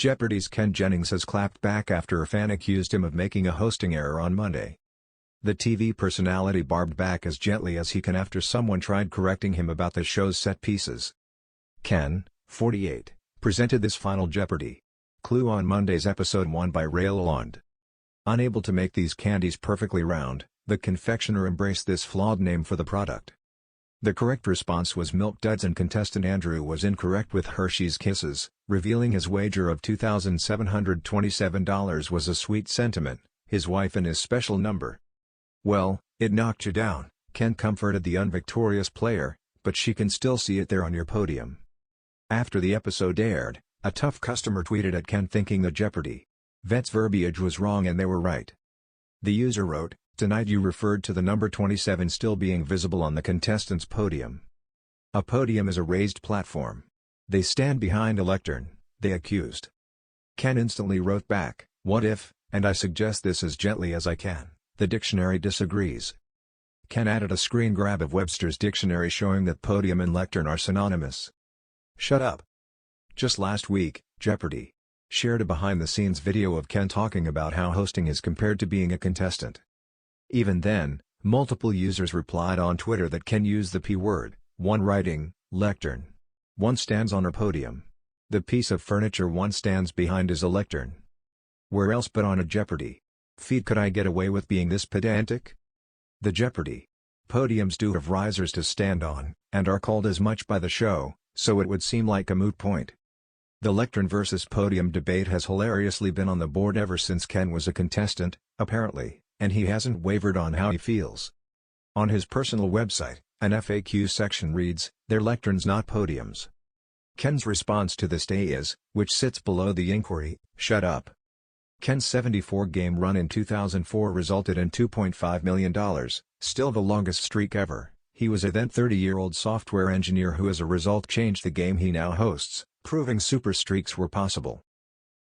Jeopardy's Ken Jennings has clapped back after a fan accused him of making a hosting error on Monday. The TV personality barbed back as gently as he can after someone tried correcting him about the show's set pieces. Ken, 48, presented this final Jeopardy! Clue on Monday's episode won by Ray Lalonde. Unable to make these candies perfectly round, the confectioner embraced this flawed name for the product. The correct response was Milk Duds, and contestant Andrew was incorrect with Hershey's Kisses, revealing his wager of $2,727 was a sweet sentiment, his wife and his special number. "Well, it knocked you down," Ken comforted the unvictorious player, "but she can still see it there on your podium." After the episode aired, a tough customer tweeted at Ken thinking the Jeopardy! Vet's verbiage was wrong and they were right. The user wrote, "Tonight you referred to the number 27 still being visible on the contestant's podium. A podium is a raised platform. They stand behind a lectern," they accused. Ken instantly wrote back, "What if, and I suggest this as gently as I can, the dictionary disagrees." Ken added a screen grab of Webster's dictionary showing that podium and lectern are synonymous. Shut up. Just last week, Jeopardy! Shared a behind-the-scenes video of Ken talking about how hosting is compared to being a contestant. Even then, multiple users replied on Twitter that Ken used the P word, one writing, lectern. One stands on a podium. The piece of furniture one stands behind is a lectern. Where else but on a Jeopardy! Feed could I get away with being this pedantic? The Jeopardy! Podiums do have risers to stand on, and are called as much by the show, so it would seem like a moot point. The lectern versus podium debate has hilariously been on the board ever since Ken was a contestant, apparently, and he hasn't wavered on how he feels. On his personal website, an FAQ section reads, "They're lecterns, not podiums." Ken's response to this day is, which sits below the inquiry, "Shut up." Ken's 74-game run in 2004 resulted in $2.5 million, still the longest streak ever. He was a then 30-year-old software engineer who as a result changed the game he now hosts, proving super streaks were possible.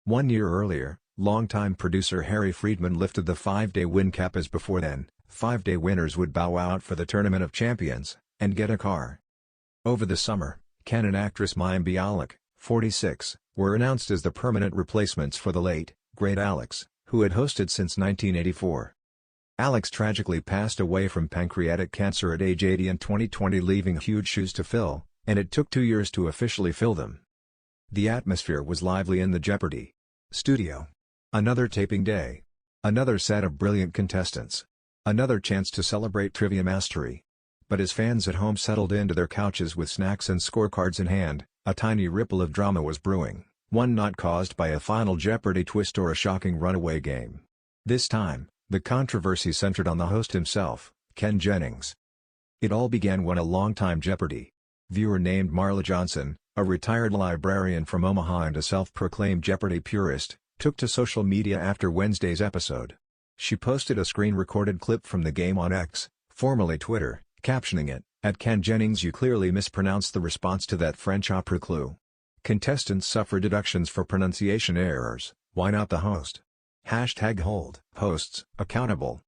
1 year earlier, longtime producer Harry Friedman lifted the 5-day win cap as before then, 5-day winners would bow out for the Tournament of Champions, and get a car. Over the summer, Ken and actress mayim Bialik, 46, were announced as the permanent replacements for the late, great Alex, who had hosted since 1984. Alex tragically passed away from pancreatic cancer at age 80 in 2020, leaving huge shoes to fill, and it took 2 years to officially fill them. The atmosphere was lively in the Jeopardy! Studio. Another taping day. Another set of brilliant contestants. Another chance to celebrate trivia mastery. But as fans at home settled into their couches with snacks and scorecards in hand, a tiny ripple of drama was brewing, one not caused by a final Jeopardy! Twist or a shocking runaway game. This time, the controversy centered on the host himself, Ken Jennings. It all began when a longtime Jeopardy! Viewer named Marla Johnson, a retired librarian from Omaha and a self-proclaimed Jeopardy! Purist, took to social media after Wednesday's episode. She posted a screen-recorded clip from the game on X, formerly Twitter, captioning it, "At Ken Jennings, you clearly mispronounced the response to that French opera clue. Contestants suffer deductions for pronunciation errors, why not the host? #hold hosts accountable."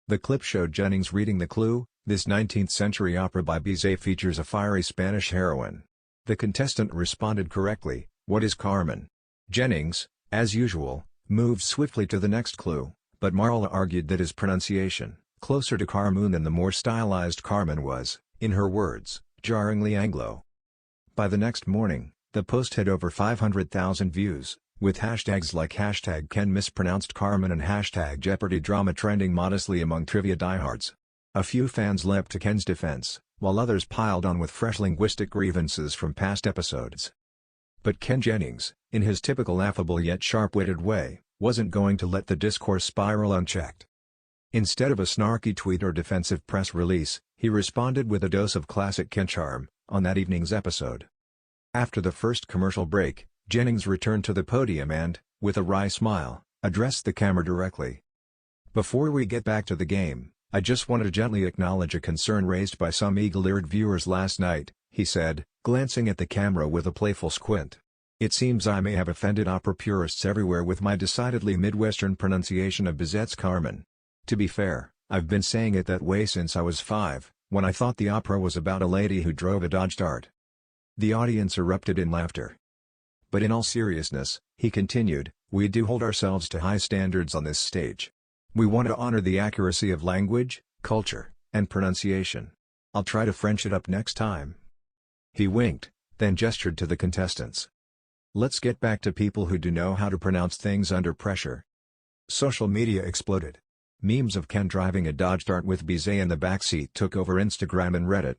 The clip showed Jennings reading the clue. This 19th-century opera by Bizet features a fiery Spanish heroine. The contestant responded correctly, "What is Carmen?" Jennings, as usual, moved swiftly to the next clue, but Marla argued that his pronunciation, closer to Carmen than the more stylized Carmen, was, in her words, jarringly Anglo. By the next morning, the post had over 500,000 views, with hashtags like #Ken mispronounced Carmen and #Jeopardy drama trending modestly among trivia diehards. A few fans leapt to Ken's defense, while others piled on with fresh linguistic grievances from past episodes. But Ken Jennings, in his typical affable yet sharp-witted way, wasn't going to let the discourse spiral unchecked. Instead of a snarky tweet or defensive press release, he responded with a dose of classic Ken charm, on that evening's episode. After the first commercial break, Jennings returned to the podium and, with a wry smile, addressed the camera directly. "Before we get back to the game, I just want to gently acknowledge a concern raised by some eagle-eared viewers last night," he said, glancing at the camera with a playful squint. "It seems I may have offended opera purists everywhere with my decidedly Midwestern pronunciation of Bizet's Carmen. To be fair, I've been saying it that way since I was 5, when I thought the opera was about a lady who drove a Dodge Dart." The audience erupted in laughter. But in all seriousness, he continued, we do hold ourselves to high standards on this stage. We want to honor the accuracy of language, culture, and pronunciation. I'll try to French it up next time. He winked, then gestured to the contestants. Let's get back to people who do know how to pronounce things under pressure. Social media exploded. Memes of Ken driving a Dodge Dart with Bizet in the backseat took over Instagram and Reddit.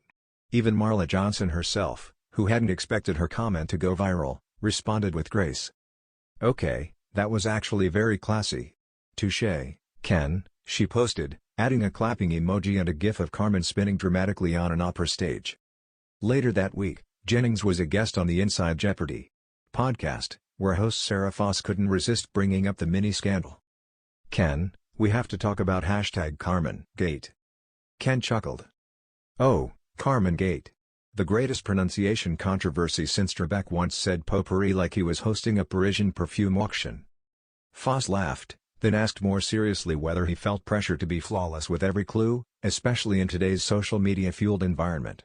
Even Marla Johnson herself, who hadn't expected her comment to go viral, responded with grace. Okay, that was actually very classy. Touché, Ken, she posted, adding a clapping emoji and a gif of Carmen spinning dramatically on an opera stage. Later that week, Jennings was a guest on the Inside Jeopardy! Podcast, where host Sarah Foss couldn't resist bringing up the mini-scandal. Ken, we have to talk about #Carmen Gate. Ken chuckled. Oh, Carmen Gate. The greatest pronunciation controversy since Trebek once said potpourri like he was hosting a Parisian perfume auction. Foss laughed, then asked more seriously whether he felt pressure to be flawless with every clue, especially in today's social media-fueled environment.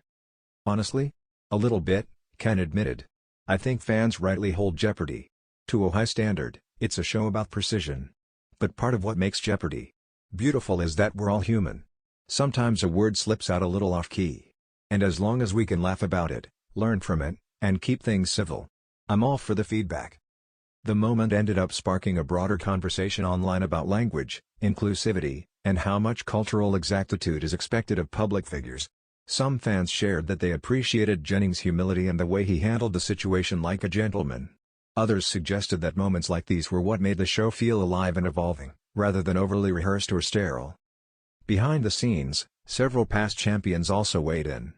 Honestly? A little bit, Ken admitted. I think fans rightly hold Jeopardy! To a high standard. It's a show about precision. But part of what makes Jeopardy! Beautiful is that we're all human. Sometimes a word slips out a little off-key. And as long as we can laugh about it, learn from it, and keep things civil, I'm all for the feedback. The moment ended up sparking a broader conversation online about language, inclusivity, and how much cultural exactitude is expected of public figures. Some fans shared that they appreciated Jennings' humility and the way he handled the situation like a gentleman. Others suggested that moments like these were what made the show feel alive and evolving, rather than overly rehearsed or sterile. Behind the scenes, several past champions also weighed in.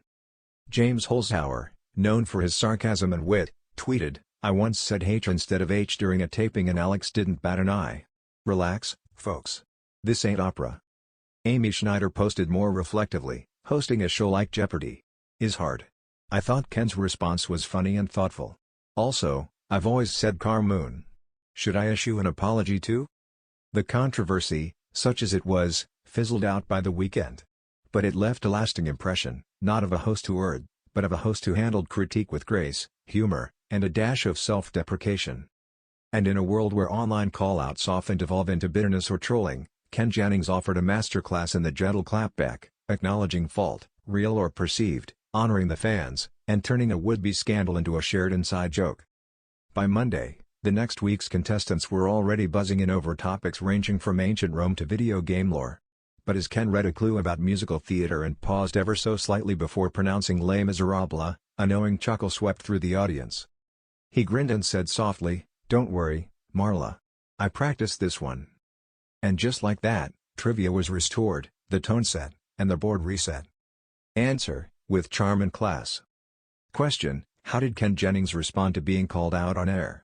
James Holzhauer, known for his sarcasm and wit, tweeted, I once said H instead of H during a taping and Alex didn't bat an eye. Relax, folks. This ain't opera. Amy Schneider posted more reflectively, hosting a show like Jeopardy! Is hard. I thought Ken's response was funny and thoughtful. Also, I've always said Carmoon. Should I issue an apology too? The controversy, such as it was, fizzled out by the weekend. But it left a lasting impression, not of a host who erred, but of a host who handled critique with grace, humor, and a dash of self-deprecation. And in a world where online call-outs often devolve into bitterness or trolling, Ken Jennings offered a masterclass in the gentle clapback, acknowledging fault, real or perceived, honoring the fans, and turning a would-be scandal into a shared inside joke. By Monday, the next week's contestants were already buzzing in over topics ranging from ancient Rome to video game lore. But as Ken read a clue about musical theater and paused ever so slightly before pronouncing Les Miserables, a knowing chuckle swept through the audience. He grinned and said softly, Don't worry, Marla. I practiced this one. And just like that, trivia was restored, the tone set, and the board reset. Answer, with charm and class. Question, how did Ken Jennings respond to being called out on air?